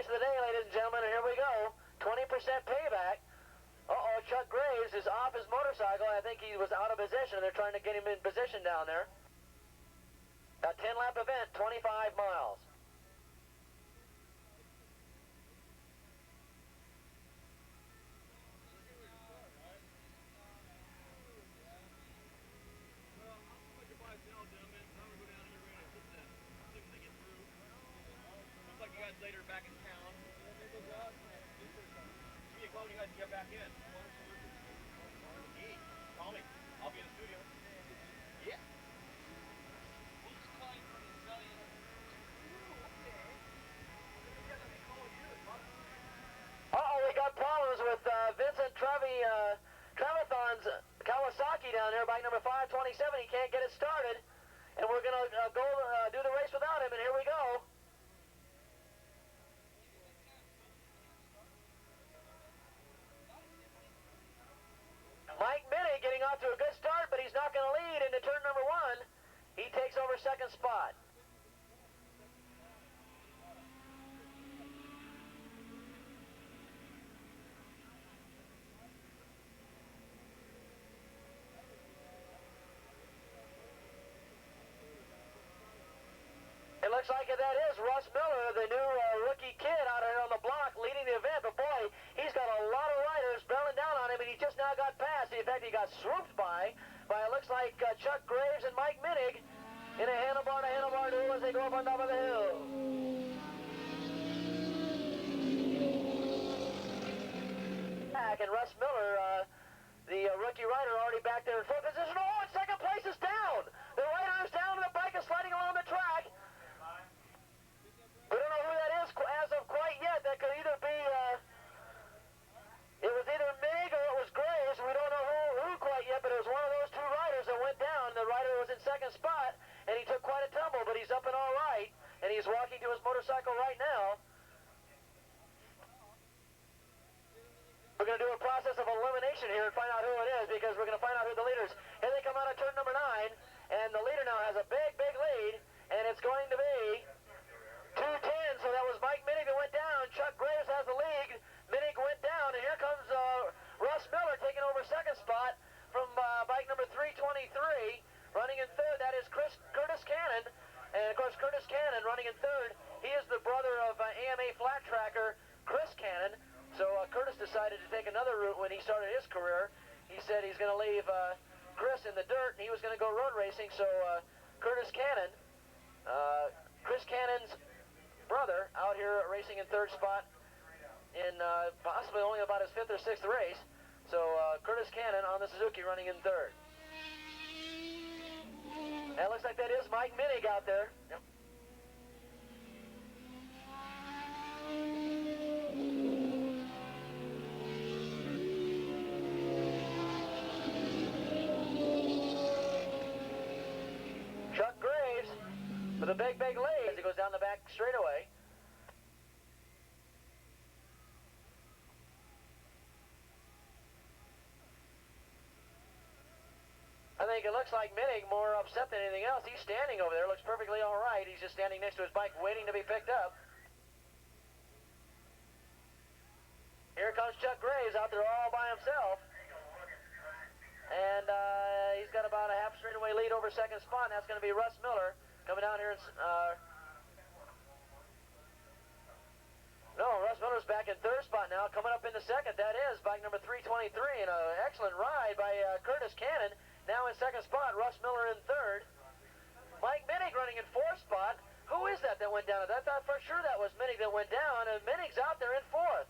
race of the day, ladies and gentlemen, and here we go. 20% payback. Uh-oh, Chuck Graves is off his motorcycle. I think he was out of position. They're trying to get him in position down there. A 10-lap event, 25 miles. Like you guys later back in town. Give me a call when you guys get back in. Hey, call me. I'll be in the studio. Yeah. We'll just call you from the cellular. Uh-oh, we got problems with Vincent Travathon's Kawasaki down there, bike number 527. He can't get it started. And we're going to go do the race without him, and here we go. Mike Minnie getting off to a good start, but he's not going to lead into turn number 1. He takes over second spot. It looks like that is Russ Miller, the new rookie kid out here on the block leading the event, but boy, he's got a lot of riders barreling down on him, and he just now got past. In fact, he got swooped by it looks like Chuck Graves and Mike Minnig in a handlebar-to-handlebar duel as they go up on top of the hill. Back, and Russ Miller, the rookie rider, already back there in fourth position. Oh, and second place is down! The rider is down, and the bike is sliding along the track. We don't know who that is as of quite yet. That could either be, it was either Mig or it was Graves. We don't know who quite yet, but it was one of those two riders that went down. The rider was in second spot, and he took quite a tumble, but he's up and all right, and he's walking to his motorcycle right now. We're going to do a process of elimination here and find out who it is, because we're going to find out who the leaders. Here they come out of turn number 9, and the leader now has a big, big lead, and it's going to be 210, so that was Mike Minnig that went down. Chuck Graves has the lead. Minnig went down, and here comes Russ Miller taking over second spot from bike number 323. Running in third, that is Curtis Cannon. And, of course, Curtis Cannon running in third. He is the brother of AMA flat tracker Chris Cannon. So Curtis decided to take another route when he started his career. He said he's going to leave Chris in the dirt, and he was going to go road racing. So Curtis Cannon, Chris Cannon's brother, out here racing in third spot in possibly only about his 5th or 6th race. So Curtis Cannon on the Suzuki running in third. And it looks like that is Mike Minnig out there. Yep. Chuck Graves with a big, big lead as he goes down the back straightaway. I think it looks like Minnig more upset than anything else. He's standing over there, looks perfectly all right. He's just standing next to his bike waiting to be picked up. Here comes Chuck Graves out there all by himself. And he's got about a half straightaway lead over second spot, and that's going to be Russ Miller coming down here. No, Russ Miller's back in third spot now. Coming up in the second, that is bike number 323, and an excellent ride by Curtis Cannon. Now in second spot, Russ Miller in third. Mike Minnig running in fourth spot. Who is that went down? I thought for sure that was Minnig that went down, and Minnig's out there in fourth.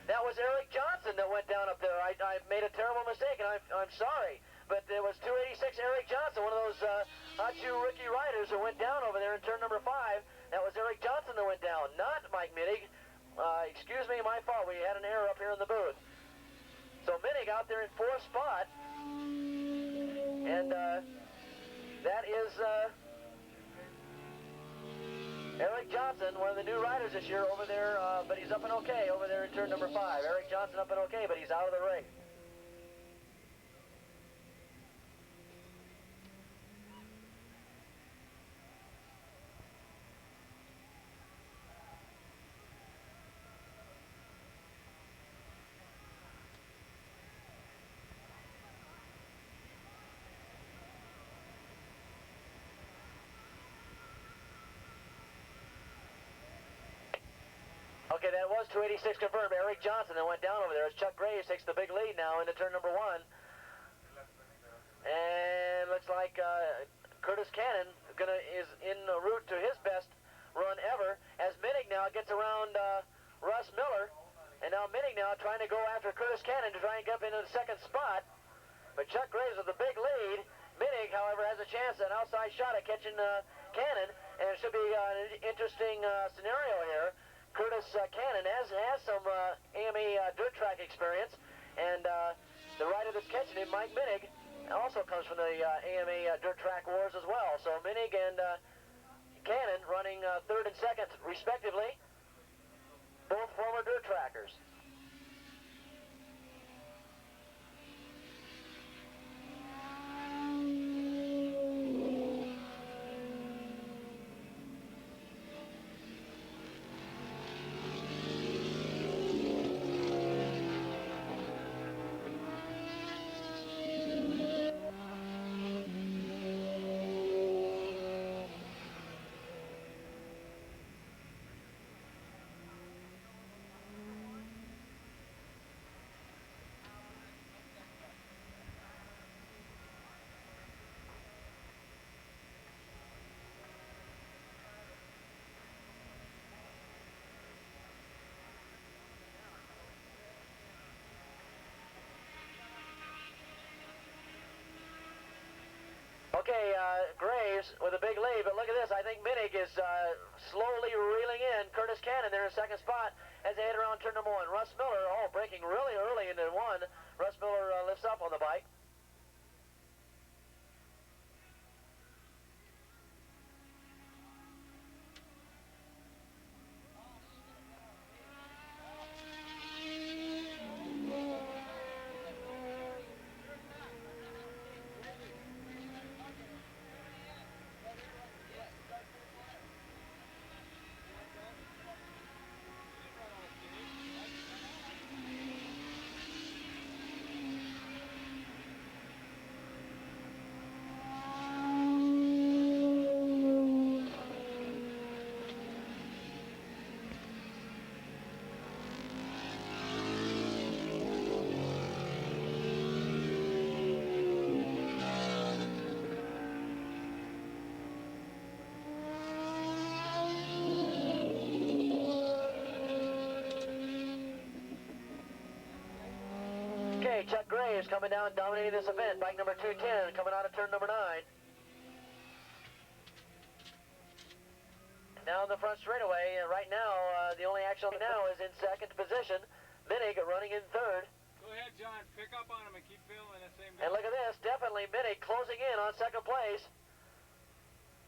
That was Eric Johnson that went down up there. I made a terrible mistake, and I'm sorry. But it was 286 Eric Johnson, one of those hot shoe rookie riders who went down over there in turn number 5. That was Eric Johnson that went down, not Mike Minnig. Excuse me, my fault. We had an error up here in the booth. So Minnig out there in fourth spot. And that is Eric Johnson, one of the new riders this year over there, but he's up and okay over there in turn number 5. Eric Johnson up and okay, but he's out of the race. Okay, that was 286 confirmed. Eric Johnson then went down over there as Chuck Graves takes the big lead now into turn number 1. And looks like Curtis Cannon is in route to his best run ever as Minnick now gets around Russ Miller. And now Minnick now trying to go after Curtis Cannon to try and get up into the second spot. But Chuck Graves with a big lead. Minnick, however, has a chance, an outside shot at catching Cannon. And it should be an interesting scenario here. Curtis Cannon has some AMA dirt track experience. And the rider that's catching him, Mike Minnick, also comes from the AMA dirt track wars as well. So Minnick and Cannon running third and second respectively, both former dirt trackers. Okay, Graves with a big lead, but look at this. I think Minnick is slowly reeling in Curtis Cannon there in second spot as they head around turn number 1. Russ Miller, braking really early into 1. Russ Miller lifts up on the bike. Okay, Chuck Graves coming down, dominating this event. Bike number 210 coming out of turn number 9. Now in the front straightaway, right now, the only action now is in second position. Minnick running in third. Go ahead, John. Pick up on him and keep feeling the same. And look at this, definitely Minnick closing in on second place.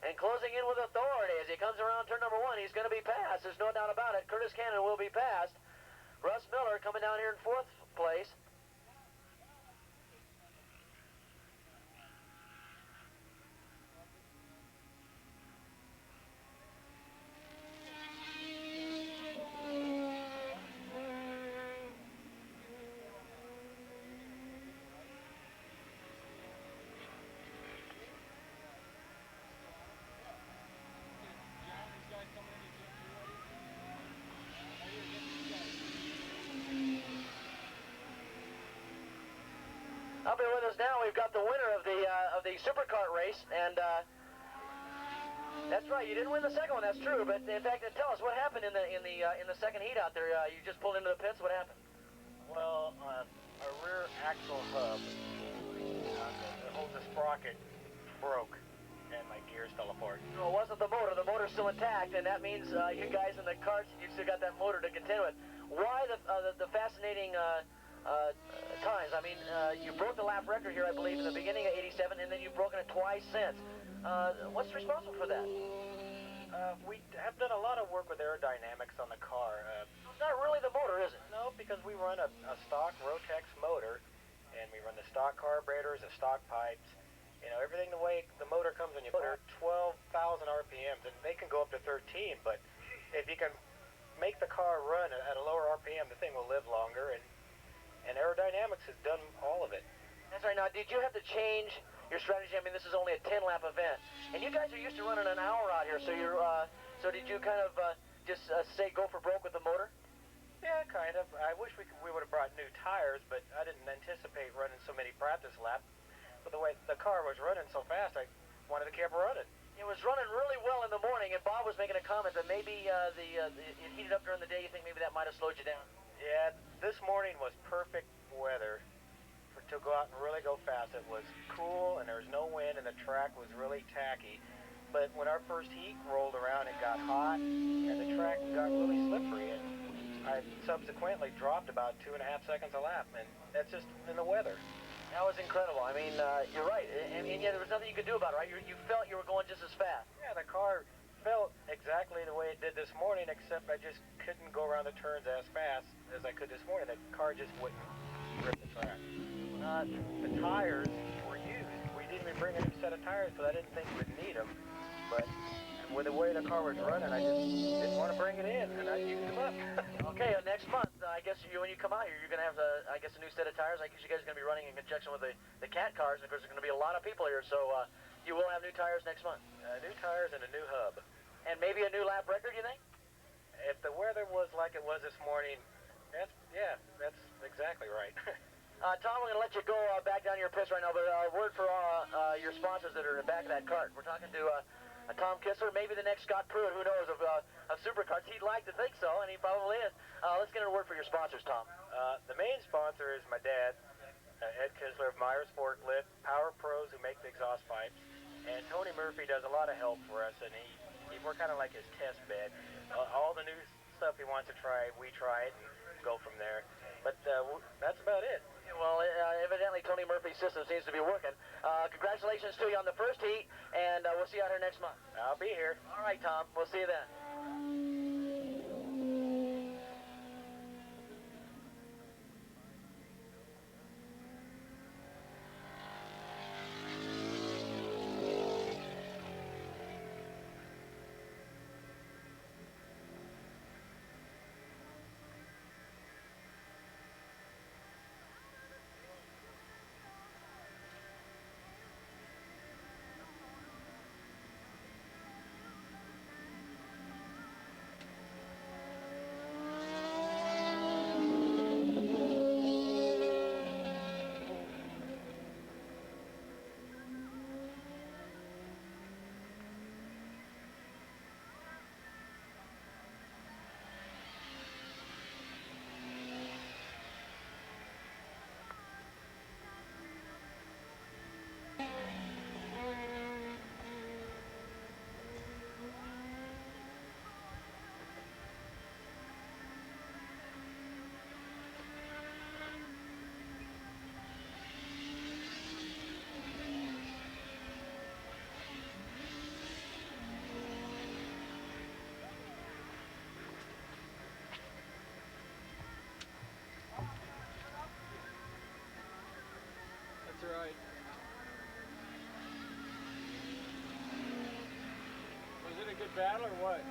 And closing in with authority as he comes around turn number 1. He's going to be passed, there's no doubt about it. Curtis Cannon will be passed. Russ Miller coming down here in fourth place. Up here with us now, we've got the winner of the supercart race, and that's right. You didn't win the second one, that's true. But in fact, tell us what happened in the second heat out there. You just pulled into the pits. What happened? Well, a rear axle hub that holds the sprocket broke, and my gears fell apart. No, it wasn't the motor. The motor's still intact, and that means you guys in the carts, you still got that motor to contend with. Why the fascinating times? I mean, you broke the lap record here, I believe, in the beginning of '87, and then you've broken it twice since. What's responsible for that? We have done a lot of work with aerodynamics on the car. It's not really the motor, is it? No, because we run a stock Rotex motor, and we run the stock carburetors, the stock pipes. You know, everything the way the motor comes in your motor, 12,000 RPMs, and they can go up to 13, but if you can make the car run at a lower RPM, the thing will live longer, and aerodynamics has done all of it. That's right. Now, did you have to change your strategy? I mean, this is only a 10-lap event, and you guys are used to running an hour out here, so you're, so did you kind of just say go for broke with the motor? Yeah, kind of. I wish we would have brought new tires, but I didn't anticipate running so many practice laps. But the way the car was running so fast, I wanted to keep running. It was running really well in the morning, and Bob was making a comment that maybe it heated up during the day. You think maybe that might have slowed you down? Yeah, this morning was perfect weather to go out and really go fast. It was cool, and there was no wind, and the track was really tacky. But when our first heat rolled around, it got hot, and the track got really slippery, and I subsequently dropped about 2.5 seconds a lap, and that's just in the weather. That was incredible. I mean, you're right, and yet there was nothing you could do about it, right? You felt you were going just as fast. Yeah, the car felt exactly the way it did this morning, except I just couldn't go around the turns as fast as I could this morning. The car just wouldn't grip the track. The tires were used. We didn't even bring a new set of tires because I didn't think we would need them. But with the way the car was running, I just didn't want to bring it in, and I used them up. Okay, next month, I guess when you come out here, you're going to have, a new set of tires. I guess you guys are going to be running in conjunction with the cat cars, and of course there's going to be a lot of people here, so you will have new tires next month. New tires and a new hub. And maybe a new lap record, you think? If the weather was like it was this morning, that's exactly right. Tom, we're going to let you go back down your pits right now, but a word for your sponsors that are in the back of that cart. We're talking to Tom Kissler, maybe the next Scott Pruitt, who knows, of supercars. He'd like to think so, and he probably is. Let's get a word for your sponsors, Tom. The main sponsor is my dad, Ed Kissler of Myers Forklift, Power Pros, who make the exhaust pipes, and Tony Murphy does a lot of help for us, and we're kind of like his test bed. All the new stuff he wants to try, we try it and go from there. But that's about it. Well, evidently Tony Murphy's system seems to be working. Congratulations to you on the first heat, and we'll see you out here next month. I'll be here. All right, Tom. We'll see you then. That's right. Was it a good battle or what?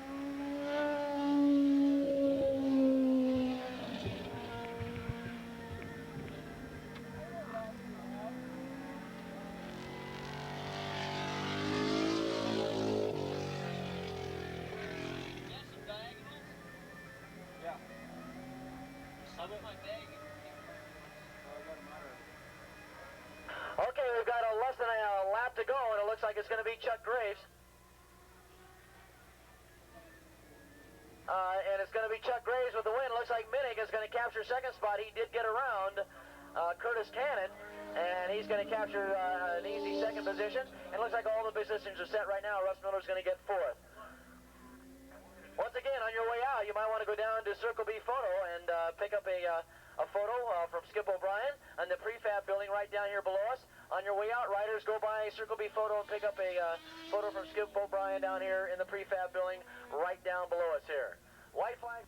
Yeah. How about my bag? Okay, we've got less than a lap to go, and it looks like it's going to be Chuck Graves. And it's going to be Chuck Graves with the win. Looks like Minnick is going to capture second spot. He did get around Curtis Cannon, and he's going to capture an easy second position. And it looks like all the positions are set right now. Russ Miller's going to get fourth. Once again, on your way out, you might want to go down to Circle B Photo and pick up a photo from Skip O'Brien in the prefab building right down here below us. On your way out, riders, go by Circle B Photo and pick up a photo from Skip O'Brien down here in the prefab building right down below us here. White flag.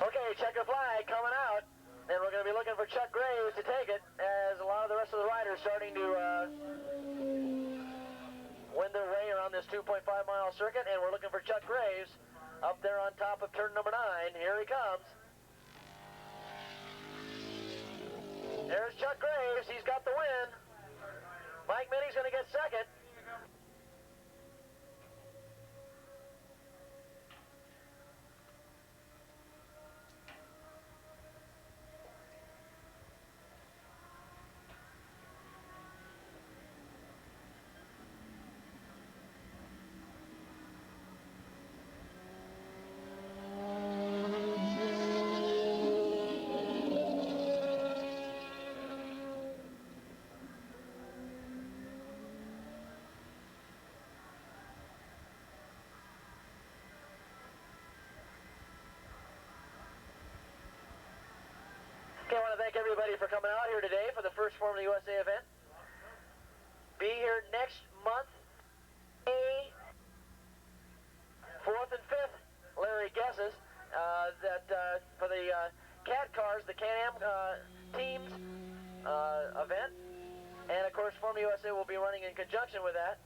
Okay, checker flag coming out, and we're going to be looking for Chuck Graves to take it, as a lot of the rest of the riders riders starting to win their way around this 2.5-mile circuit, and we're looking for Chuck Graves up there on top of turn number 9. Here he comes. There's Chuck Graves. He's got the win. Mike Minnie's going to get second. Okay, I want to thank everybody for coming out here today for the first Formula USA event. Be here next month, May 4th and 5th, Larry guesses, for the CAT cars, the Can-Am teams event. And of course, Formula USA will be running in conjunction with that.